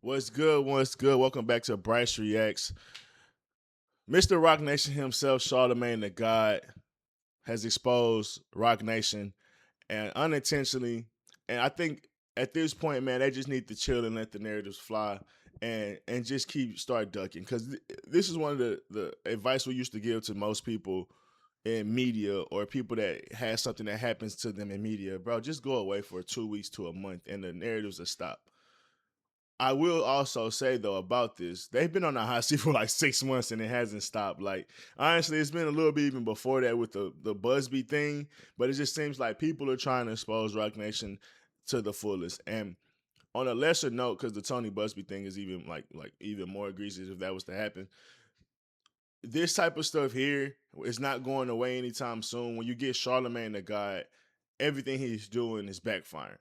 What's good? What's good? Welcome back to Bryce Reacts. Mr. Roc Nation himself, Charlamagne Tha God, has exposed Roc Nation and unintentionally. And I think at this point, man, they just need to chill and let the narratives fly and just start ducking. Because this is one of the advice we used to give to most people in media or people that has something that happens to them in media. Bro, just go away for 2 weeks to a month and the narratives will stop. I will also say though about this, they've been on the hot seat for like 6 months and it hasn't stopped. Like honestly, it's been a little bit even before that with the Busby thing, but it just seems like people are trying to expose Roc Nation to the fullest. And on a lesser note, because the Tony Busby thing is even like even more egregious if that was to happen. This type of stuff here is not going away anytime soon. When you get Charlamagne Tha God, everything he's doing is backfiring.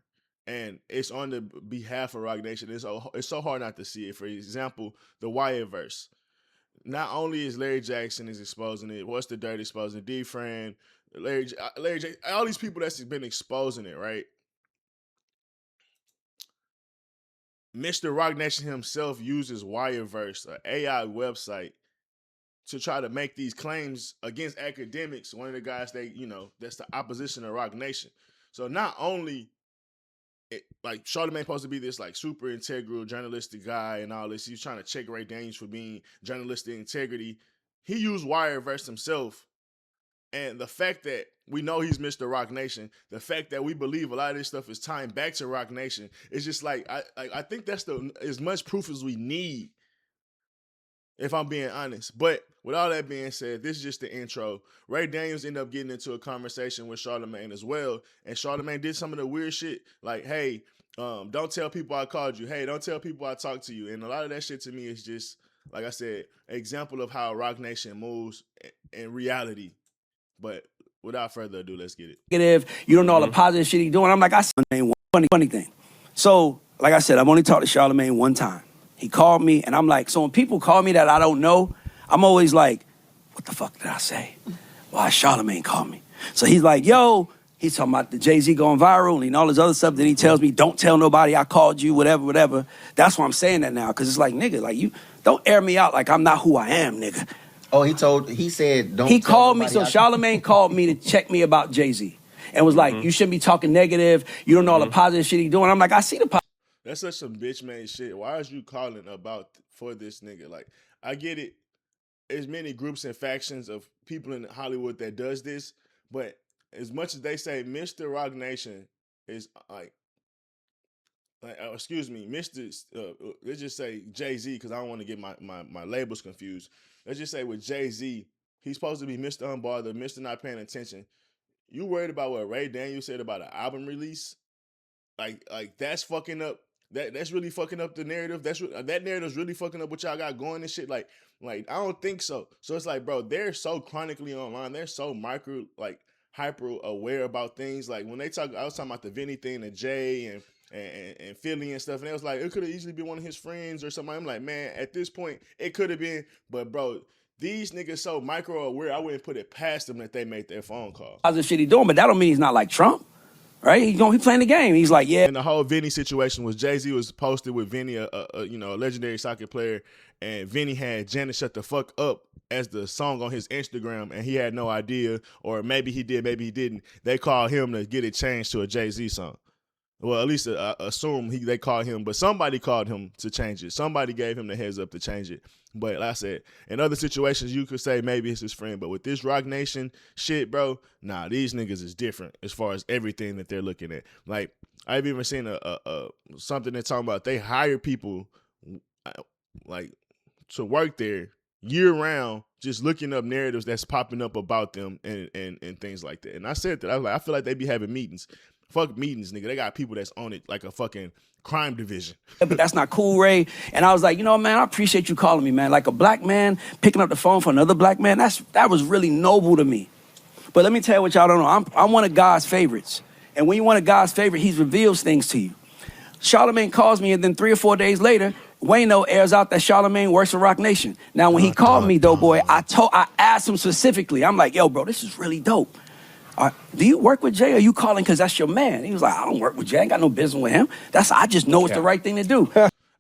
And it's on the behalf of Roc Nation. It's so hard not to see it. For example, the Wyatt verse. Not only is Larry Jackson is exposing it, What's the Dirt exposing it, D-Fran, Larry Jackson, all these people that's been exposing it, right? Mr. Roc Nation himself uses Wireverse, an AI website, to try to make these claims against academics. One of the guys that's the opposition of Roc Nation. So not only like Charlamagne supposed to be this like super integral journalistic guy and all this. He's trying to check Ray Daniels for being journalistic integrity. He used Wireverse himself. And the fact that we know he's Mr. Roc Nation, the fact that we believe a lot of this stuff is tying back to Roc Nation, it's just like I think that's as much proof as we need, if I'm being honest. But with all that being said, this is just the intro. Ray Daniels ended up getting into a conversation with Charlamagne as well. And Charlamagne did some of the weird shit. Like, hey, don't tell people I called you. Hey, don't tell people I talked to you. And a lot of that shit to me is just, like I said, an example of how Roc Nation moves in reality. But without further ado, let's get it. Negative, you don't know all the positive shit he's doing. I'm like, I said, funny thing. So, like I said, I've only talked to Charlamagne one time. He called me, and I'm like, so when people call me that I don't know, I'm always like, what the fuck did I say? Why Charlamagne called me? So he's like, yo, he's talking about the Jay-Z going viral and all this other stuff. Then he tells me, don't tell nobody I called you, whatever. That's why I'm saying that now, because it's like, nigga, like you don't air me out like I'm not who I am, nigga. Oh, he said, don't. He called me, so Charlamagne called me to check me about Jay-Z and was like, you shouldn't be talking negative. You don't know all the positive shit he's doing. I'm like, I see the positive. That's such some bitch made shit. Why is you calling for this nigga? Like, I get it. There's many groups and factions of people in Hollywood that does this, but as much as they say Mr. Roc Nation is excuse me, Mr. Let's just say Jay-Z, because I don't want to get my labels confused. Let's just say with Jay-Z, he's supposed to be Mr. Unbothered, Mr. Not Paying Attention. You worried about what Ray Daniels said about an album release? Like that's fucking up. That's really fucking up the narrative. That narrative's really fucking up what y'all got going and shit. Like I don't think so. So it's like, bro, they're so chronically online. They're so hyper aware about things. Like when they talk, I was talking about the Vinny thing, the Jay and Philly and stuff, and it was like it could have easily been one of his friends or something. I'm like, man, at this point, it could have been, but bro, these niggas so micro aware, I wouldn't put it past them that they made their phone call. Positive shit he's doing, but that don't mean he's not like Trump. Right? He playing the game. He's like, yeah. And the whole Vinny situation was Jay-Z was posted with Vinny, a legendary soccer player, and Vinny had Janet Shut the Fuck Up as the song on his Instagram, and he had no idea, or maybe he did, maybe he didn't. They called him to get it changed to a Jay-Z song. Well, at least assume they called him, but somebody called him to change it. Somebody gave him the heads up to change it. But like I said, in other situations, you could say maybe it's his friend. But with this Roc Nation shit, bro, nah, these niggas is different as far as everything that they're looking at. Like, I've even seen something they're talking about. They hire people like to work there year round, just looking up narratives that's popping up about them and things like that. And I said that, I was like, I feel like they be having meetings. Fuck meetings, nigga. They got people that's on it like a fucking crime division. But that's not cool, Ray. And I was like, you know, man, I appreciate you calling me, man. Like a black man picking up the phone for another black man, that was really noble to me. But let me tell you what y'all don't know. I'm one of God's favorites. And when you're one of God's favorites, he reveals things to you. Charlamagne calls me, and then 3 or 4 days later, Wayno airs out that Charlamagne works for Roc Nation. Now, when he called me, though, boy, I asked him specifically. I'm like, yo, bro, this is really dope. Do you work with Jay, or are you calling because that's your man? He was like, I don't work with Jay. I ain't got no business with him. I just know it's the right thing to do.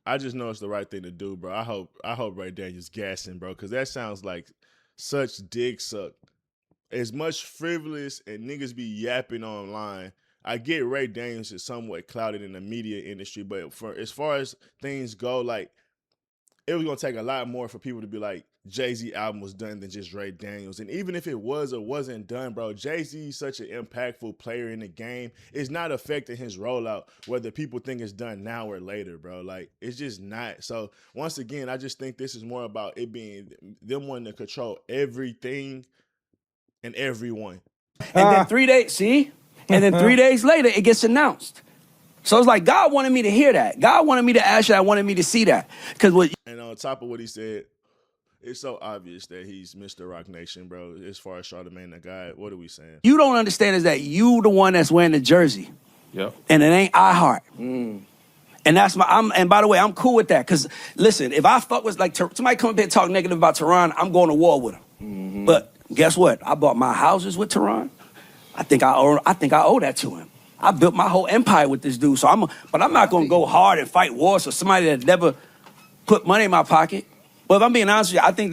I just know it's the right thing to do, bro. I hope Ray Daniels gassing, bro, because that sounds like such dick suck. As much frivolous and niggas be yapping online. I get Ray Daniels is somewhat clouded in the media industry, but for as far as things go, like it was gonna take a lot more for people to be like Jay-Z album was done than just Ray Daniels. And even if it was or wasn't done, bro, Jay-Z is such an impactful player in the game. It's not affecting his rollout, whether people think it's done now or later, bro. Like, it's just not. So once again, I just think this is more about it being them wanting to control everything and everyone. And then 3 days, see? And then 3 days later, it gets announced. So it's like God wanted me to hear that. God wanted me to ask that, wanted me to see that. And on top of what he said, it's so obvious that he's Mr. Roc Nation, bro. As far as Charlamagne Tha God, what are we saying? You don't understand is that you the one that's wearing the jersey. Yep. And it ain't I Heart. And that's and by the way, I'm cool with that. Cause listen, if I fuck with like somebody come up here and talk negative about Tehran, I'm going to war with him. But guess what? I bought my houses with Tehran. I think I owe that to him. I built my whole empire with this dude. So but I'm not gonna go hard and fight wars for somebody that never put money in my pocket. But if I'm being honest with you, I think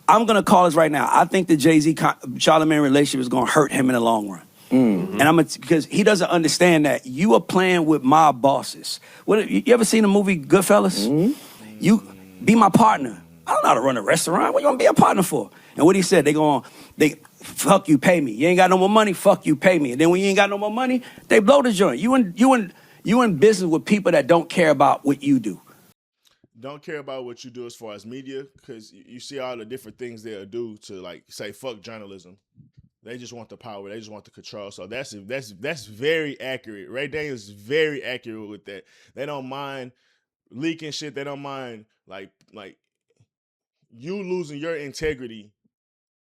I'm gonna call this right now. I think the Jay-Z Charlamagne relationship is gonna hurt him in the long run. And because he doesn't understand that you are playing with mob bosses. You ever seen the movie Goodfellas? You be my partner. I don't know how to run a restaurant. What you gonna be a partner for? And what he said, they fuck you, pay me. You ain't got no more money, fuck you, pay me. And then when you ain't got no more money, they blow the joint. You in business with people that don't care about what you do. Don't care about what you do as far as media, because you see all the different things they'll do to, like, say, fuck journalism. They just want the power. They just want the control. So that's very accurate. Ray Daniels is very accurate with that. They don't mind leaking shit. They don't mind like you losing your integrity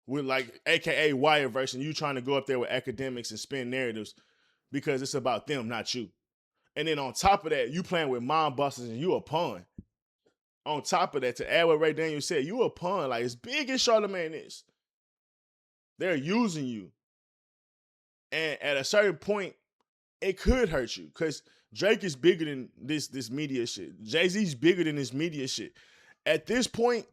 with, like, AKA Wire version. You trying to go up there with academics and spin narratives because it's about them, not you. And then on top of that, you playing with mob bosses and you a pawn. On top of that, to add what Ray Daniels said, you a pawn. Like, as big as Charlamagne is, they're using you. And at a certain point, it could hurt you because Drake is bigger than this media shit. Jay-Z's bigger than this media shit. At this point,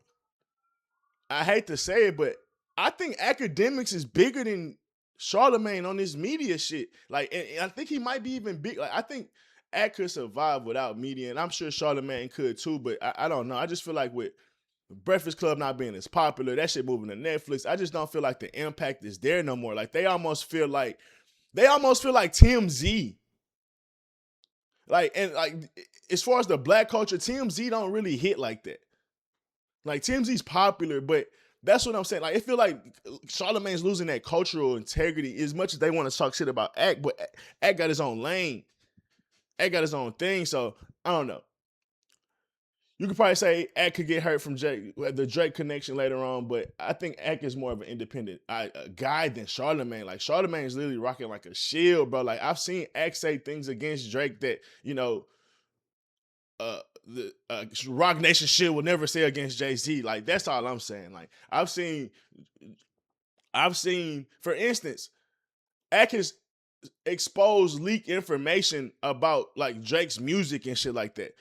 I hate to say it, but I think academics is bigger than Charlamagne on this media shit. Like, and I think he might be even big. Like, I think Act could survive without media, and I'm sure Charlamagne could too, but I don't know. I just feel like with Breakfast Club not being as popular, that shit moving to Netflix, I just don't feel like the impact is there no more. Like, they almost feel like TMZ. Like, and like, as far as the black culture, TMZ don't really hit like that. Like, TMZ's popular, but that's what I'm saying. Like, I feel like Charlamagne's losing that cultural integrity as much as they want to talk shit about Act, but Act got his own lane. Act got his own thing, so I don't know. You could probably say Act could get hurt from the Drake connection later on, but I think Act is more of an independent guy than Charlamagne. Like, Charlamagne is literally rocking like a shield, bro. Like, I've seen Act say things against Drake that, you know, the Roc Nation shit will never say against Jay-Z. Like, that's all I'm saying. Like, I've seen, for instance, Act has exposed leaked information about, like, Drake's music and shit like that.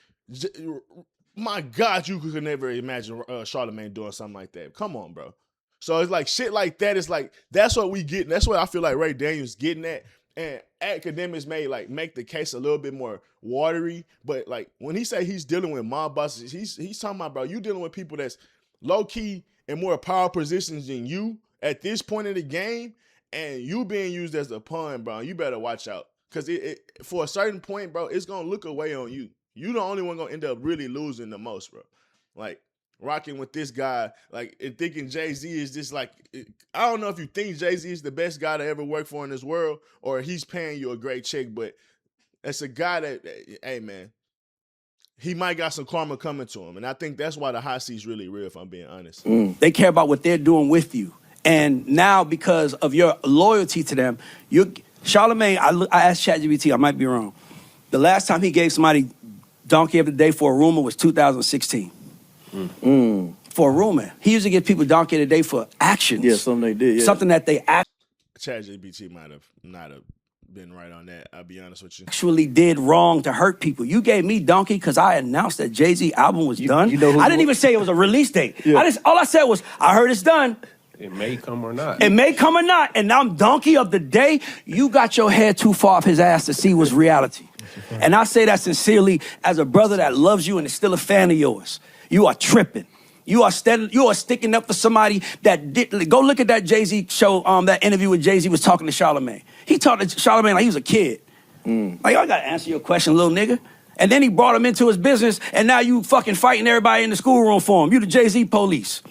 My God, you could never imagine Charlamagne doing something like that. Come on, bro. So it's like shit like that. It's like, that's what we get. That's what I feel like Ray Daniels getting at. And academics may like make the case a little bit more watery, but like when he say he's dealing with mob bosses, he's talking about, bro, you dealing with people that's low key in more power positions than you at this point in the game, and you being used as a pawn, bro. You better watch out, because it for a certain point, bro, it's gonna look away on you. You the only one gonna end up really losing the most, bro. Like, rocking with this guy, like, and thinking Jay-Z is just like, I don't know if you think Jay-Z is the best guy to ever work for in this world, or he's paying you a great check, but it's a guy that, hey, man, he might got some karma coming to him. And I think that's why the hot seat's really real, if I'm being honest. They care about what they're doing with you. And now, because of your loyalty to them, Charlamagne, I asked ChatGPT, I might be wrong. The last time he gave somebody Donkey of the Day for a rumor was 2016. For a rumor. He used to give people Donkey of the Day for actions. Yeah, something they did. Yeah. Something that they act. ChatGPT might have not have been right on that. I'll be honest with you. Actually did wrong to hurt people. You gave me donkey because I announced that Jay-Z album was done. you know who I you didn't were- even say it was a release date. Yeah. All I said was, I heard it's done. It may come or not. It may come or not. And I'm donkey of the day. You got your head too far off his ass to see what's reality. And I say that sincerely as a brother that loves you and is still a fan of yours. You are tripping. You are sticking up for somebody that did. Go look at that Jay-Z show, that interview with Jay-Z was talking to Charlamagne. He talked to Charlamagne like he was a kid. Like, I gotta answer your question, little nigga. And then he brought him into his business, and now you fucking fighting everybody in the schoolroom for him. You the Jay-Z police.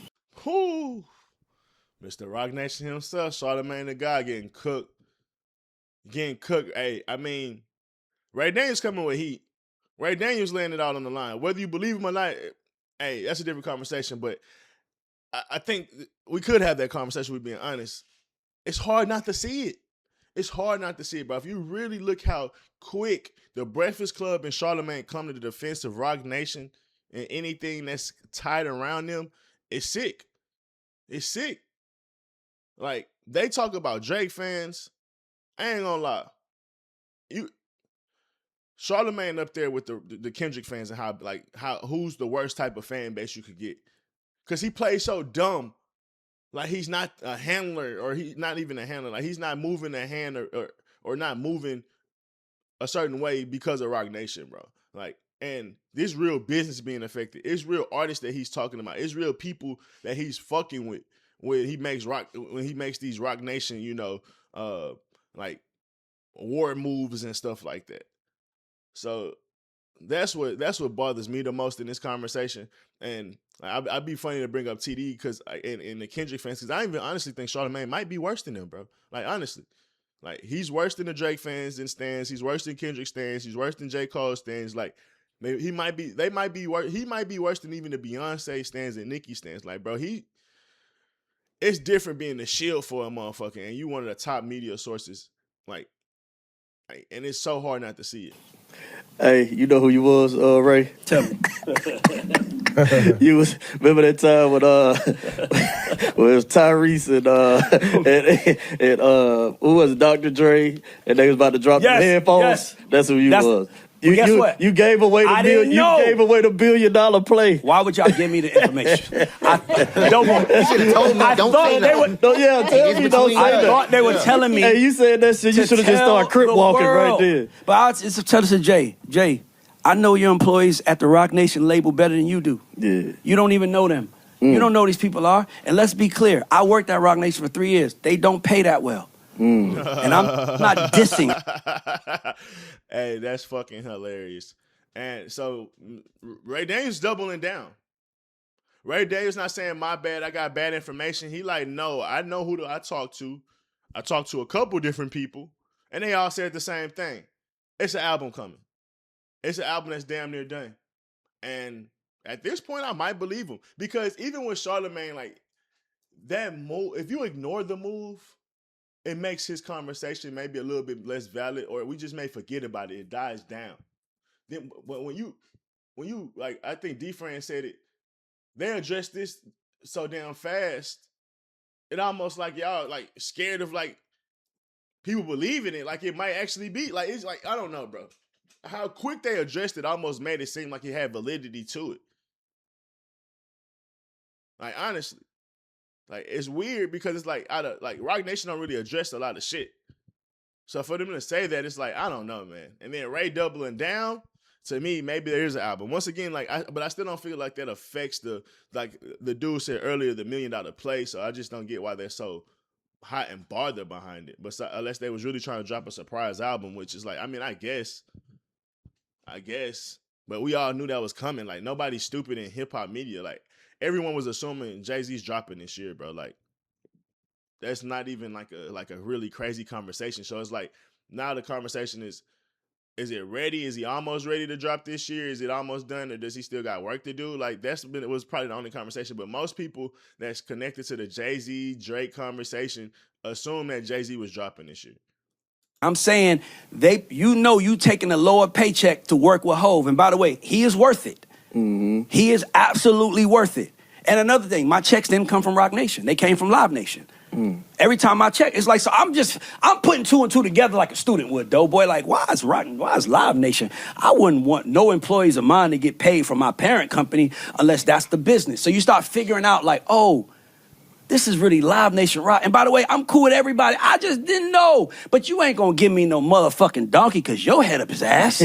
Whoo. Mr. Roc Nation himself, Charlamagne Tha God, getting cooked. Hey, I mean, Ray Daniels coming with heat. Ray Daniels laying it out on the line. Whether you believe him or not, hey, that's a different conversation. But I think we could have that conversation with being honest. It's hard not to see it. It's hard not to see it, bro. If you really look how quick the Breakfast Club and Charlamagne come to the defense of Roc Nation and anything that's tied around them, it's sick. It's sick. Like, they talk about Drake fans. I ain't gonna lie. Charlamagne up there with the Kendrick fans and how who's the worst type of fan base you could get. Because he plays so dumb. Like, he's not a handler, or he's not even a handler. Like, he's not moving a hand or not moving a certain way because of Roc Nation, bro. Like, and this real business being affected. It's real artists that he's talking about. It's real people that he's fucking with when he makes these Roc Nation, like war moves and stuff like that. So that's what bothers me the most in this conversation. And I'd be funny to bring up TD because in the Kendrick fans, because I even honestly think Charlamagne might be worse than him, bro. Like, honestly, like, he's worse than the Drake fans and stans. He's worse than Kendrick stans. He's worse than J. Cole stans. Like, he might be worse than even the Beyonce stans and Nicki stans. Like, bro, it's different being the shield for a motherfucker, and you one of the top media sources. Like, and it's so hard not to see it. Hey, you know who you was, Ray? Tell me. You was, remember that time when when it was Tyrese and who was it, Dr. Dre, and they was about to drop the headphones? Yes. That's who you was. Guess what? You gave away the $1 billion play. Why would y'all give me the information? Don't want. You should have told me. Don't say nothing. Tell me don't say I that. thought they were telling me. Hey, you said that shit. You should have just started crip walking right there. But it's tell us to Jay, I know your employees at the Roc Nation label better than you do. Yeah. You don't even know them. You don't know who these people are. And let's be clear. I worked at Roc Nation for 3 years. They don't pay that well. And I'm not dissing. Hey, that's fucking hilarious. And so Ray Daniels doubling down. Ray Daniels not saying, my bad, I got bad information. He like, no, I know who I talked to. I talked to a couple different people, and they all said the same thing. It's an album coming. It's an album that's damn near done. And at this point, I might believe him. Because even with Charlamagne, like, that move, if you ignore the move, it makes his conversation maybe a little bit less valid, or we just may forget about it. It dies down. Then, but when you like, I think D-Fran said it, they address this so damn fast, it almost like y'all like scared of like people believing it, like it might actually be. Like, it's like, I don't know, bro. How quick they addressed it almost made it seem like it had validity to it. Like, honestly. Like, it's weird because it's like Roc Nation don't really address a lot of shit. So for them to say that, it's like, I don't know, man. And then Ray doubling down, to me, maybe there is an album. Once again, but I still don't feel like that affects the dude said earlier, the $1 million play. So I just don't get why they're so hot and bothered behind it. But unless they was really trying to drop a surprise album, which is like, I mean, I guess. But we all knew that was coming. Like, nobody's stupid in hip hop media. Like, everyone was assuming Jay-Z's dropping this year, bro. Like, that's not even like a really crazy conversation. So it's like, now the conversation is it ready? Is he almost ready to drop this year? Is it almost done, or does he still got work to do? Like, it was probably the only conversation. But most people that's connected to the Jay-Z Drake conversation assume that Jay-Z was dropping this year. I'm saying you taking a lower paycheck to work with Hov, and by the way, he is worth it. Mm-hmm. He is absolutely worth it. And another thing, my checks didn't come from Roc Nation. They came from Live Nation. Every time I check, it's like, so I'm putting 2 and 2 together like a student would, though, boy. Like, why is Live Nation? I wouldn't want no employees of mine to get paid from my parent company unless that's the business. So you start figuring out, like, oh, this is really Live Nation Rock. And by the way, I'm cool with everybody. I just didn't know. But you ain't gonna give me no motherfucking donkey because your head up his ass.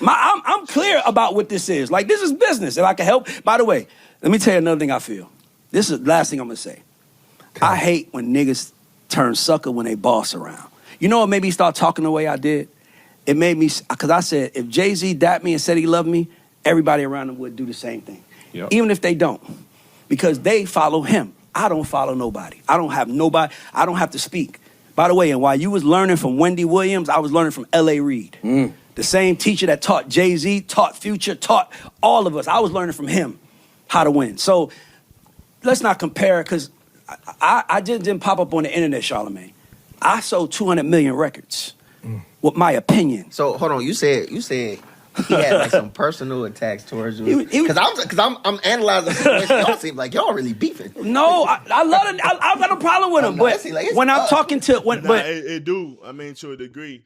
I'm clear about what this is. Like, this is business, and I can help. By the way, let me tell you another thing I feel. This is the last thing I'm gonna say. I hate when niggas turn sucker when they boss around. You know what made me start talking the way I did? It made me, because I said, if Jay-Z dapped me and said he loved me, everybody around him would do the same thing. Yep. Even if they don't. Because they follow him. I don't follow nobody. I don't have to speak. By the way, and while you was learning from Wendy Williams, I was learning from L.A. Reid. The same teacher that taught Jay-Z, taught Future, taught all of us. I was learning from him how to win. So let's not compare, because I just didn't pop up on the internet, Charlamagne. I sold 200 million records with my opinion. So hold on, you said he had like some personal attacks towards you. Because I'm analyzing the situation. Y'all seem like y'all really beefing. No, I love it. I've got no problem with him. But when I'm talking to it do. I mean, to a degree.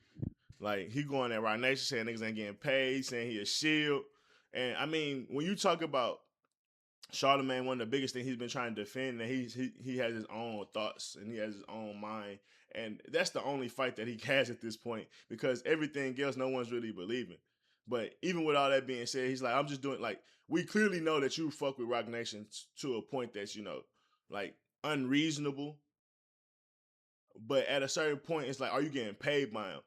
Like, he going at Roc Nation saying niggas ain't getting paid, saying he a shield. And I mean, when you talk about Charlamagne, one of the biggest things he's been trying to defend, that he has his own thoughts and he has his own mind. And that's the only fight that he has at this point, because everything else no one's really believing. But even with all that being said, he's like, I'm just doing, like, we clearly know that you fuck with Roc Nation to a point that's, you know, like, unreasonable. But at a certain point, it's like, are you getting paid by him?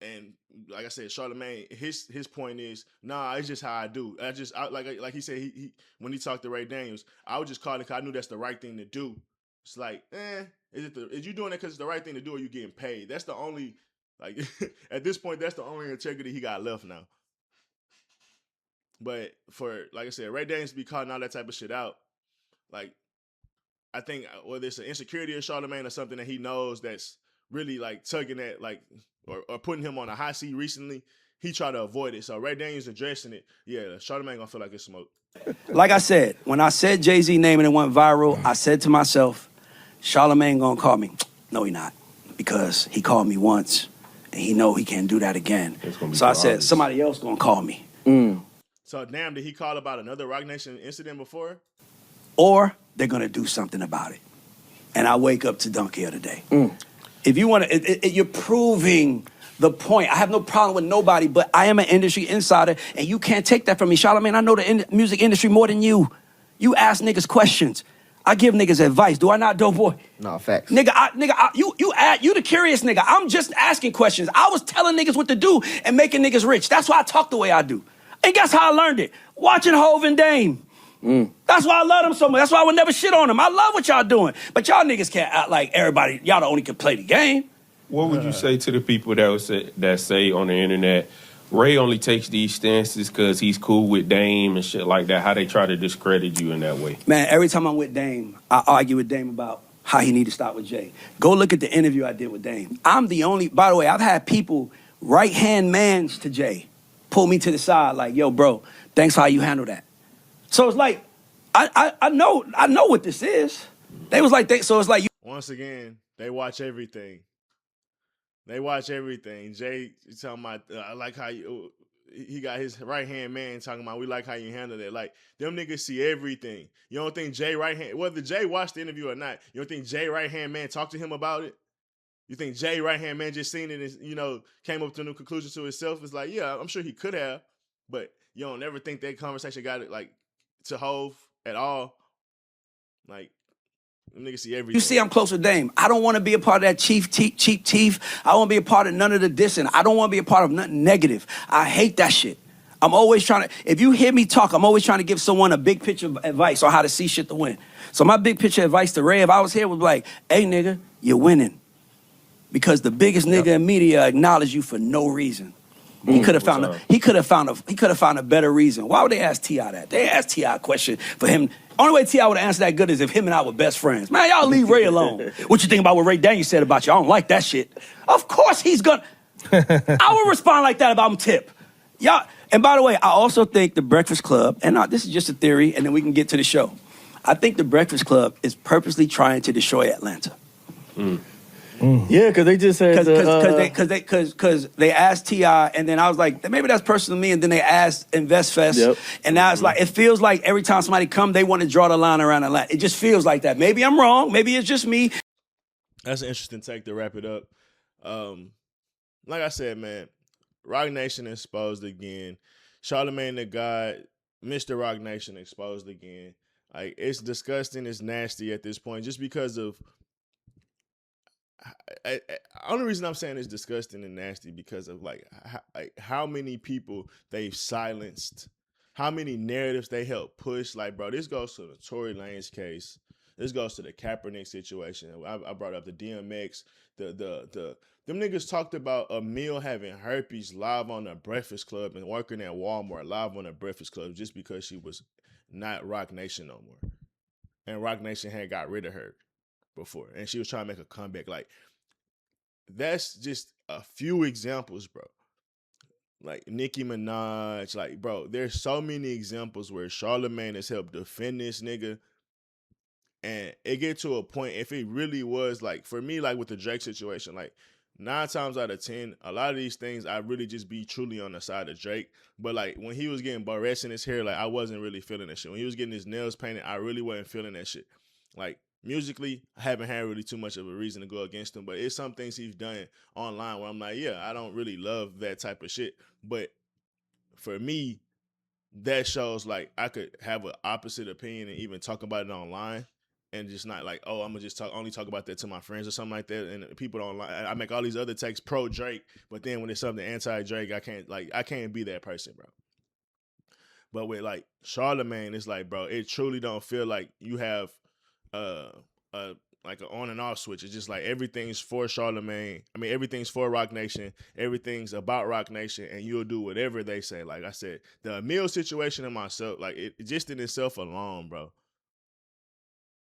And like I said, Charlamagne, his point is, nah, it's just how I do. Like he said, he when he talked to Ray Daniels, I would just call it because I knew that's the right thing to do. It's like, is you doing that because it's the right thing to do, or you getting paid? That's the only, like, at this point, that's the only integrity he got left now. But for, like I said, Ray Daniels be calling all that type of shit out. Like, I think whether it's an insecurity of Charlamagne or something that he knows that's really like tugging at, like, or putting him on a hot seat recently, he tried to avoid it. So Ray Daniels addressing it, yeah, Charlamagne gonna feel like it's smoke. Like I said, when I said Jay-Z name and it went viral, I said to myself, Charlamagne gonna call me. No, he not. Because he called me once, and he know he can't do that again. So I said, somebody else gonna call me. So damn, did he call about another Roc Nation incident before? Or they're gonna do something about it. And I wake up to Dunk Hill today. If you want to, you're proving the point. I have no problem with nobody, but I am an industry insider, and you can't take that from me. Charlamagne, I know the music industry more than you. You ask niggas questions. I give niggas advice. Do I not, dope boy? No, facts. You the curious nigga. I'm just asking questions. I was telling niggas what to do and making niggas rich. That's why I talk the way I do. And guess how I learned it? Watching Hov and Dame. That's why I love them so much. That's why I would never shit on them. I love what y'all doing. But y'all niggas can't act like everybody, y'all the only can play the game. What would you say to the people that say on the internet, Ray only takes these stances because he's cool with Dame and shit like that? How they try to discredit you in that way? Man, every time I'm with Dame, I argue with Dame about how he need to stop with Jay. Go look at the interview I did with Dame. I'm the only, by the way, I've had people, right-hand mans to Jay, pull me to the side like, yo, bro, thanks for how you handle that. So it's like, I know what this is. They was like, so it's like you. Once again, they watch everything. They watch everything. Jay talking about, I like how he got his right-hand man talking about, we like how you handle that. Like, them niggas see everything. You don't think Jay right-hand, whether Jay watched the interview or not, you don't think Jay right-hand man talked to him about it? You think Jay right-hand man just seen it and, you know, came up to a new conclusion to himself? It's like, yeah, I'm sure he could have, but you don't ever think that conversation got it, like, to Hov at all. Like, them niggas see everything. You see I'm close with Dame. I don't want to be a part of that cheap teeth. I don't want to be a part of none of the dissing. I don't want to be a part of nothing negative. I hate that shit. I'm always trying to, if you hear me talk, I'm always trying to give someone a big picture of advice on how to see shit to win. So my big picture advice to Ray, if I was here, was like, hey nigga, you're winning. Because the biggest nigga in media acknowledge you for no reason. He could have found a better reason. Why would they ask T.I. that? They asked T.I. a question for him. Only way T.I. would answer that good is if him and I were best friends. Man, y'all leave Ray alone. What you think about what Ray Daniels said about you? I don't like that shit. Of course he's gonna. I would respond like that if I'm Tip. Y'all. And by the way, I also think the Breakfast Club, and this is just a theory, and then we can get to the show. I think the Breakfast Club is purposely trying to destroy Atlanta. Yeah, because they just said because they asked T.I. and then I was like, maybe that's personal to me, and then they asked InvestFest, and now it's like it feels like every time somebody come, they want to draw the line around Atlanta. It just feels like that. Maybe I'm wrong. Maybe it's just me. That's an interesting take to wrap it up. Like I said, man, Roc Nation exposed again. Charlamagne Tha God, Mr. Roc Nation exposed again. Like, it's disgusting, it's nasty at this point, just because of. Only reason I'm saying it's disgusting and nasty because of like how many people they've silenced, how many narratives they helped push. Like, bro, this goes to the Tory Lanez case. This goes to the Kaepernick situation. I brought up the DMX. Them niggas talked about Emil having herpes live on the Breakfast Club and working at Walmart live on the Breakfast Club just because she was not Roc Nation no more, and Roc Nation had got rid of her before, and she was trying to make a comeback. Like, that's just a few examples, bro. Like Nicki Minaj, like, bro, there's so many examples where Charlamagne has helped defend this nigga, and it get to a point, if it really was, like, for me, like with the Drake situation, like 9 times out of 10, a lot of these things I really just be truly on the side of Drake. But like when he was getting barrettes in his hair, like I wasn't really feeling that shit. When he was getting his nails painted, I really wasn't feeling that shit. Like, musically, I haven't had really too much of a reason to go against him, but it's some things he's done online where I'm like, yeah, I don't really love that type of shit. But for me, that shows like I could have an opposite opinion and even talk about it online, and just not like, oh, I'm gonna just only talk about that to my friends or something like that. And people don't like. I make all these other takes pro Drake, but then when it's something anti Drake, I can't be that person, bro. But with like Charlamagne, it's like, bro, it truly don't feel like you have like an on and off switch. It's just like everything's for Charlamagne. I mean, everything's for Roc Nation. Everything's about Roc Nation, and you'll do whatever they say. Like I said, the Emil situation in myself, like it just in itself alone, bro.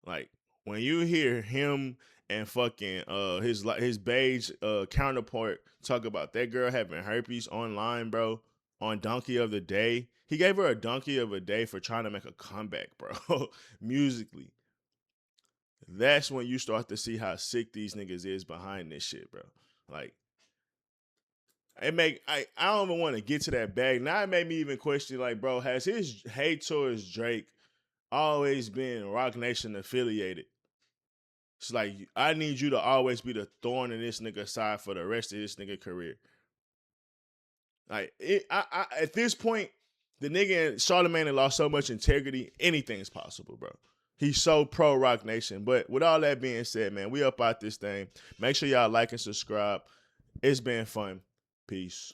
Like when you hear him and fucking his beige counterpart talk about that girl having herpes online, bro, on Donkey of the Day. He gave her a Donkey of a Day for trying to make a comeback, bro, musically. That's when you start to see how sick these niggas is behind this shit, bro. Like, I don't even want to get to that bag. Now it made me even question, like, bro, has his hate towards Drake always been Roc Nation affiliated? It's like, I need you to always be the thorn in this nigga's side for the rest of this nigga career. Like, at this point, the nigga and Charlamagne lost so much integrity, anything's possible, bro. He's so pro Roc Nation. But with all that being said, man, we up out this thing. Make sure y'all like and subscribe. It's been fun. Peace.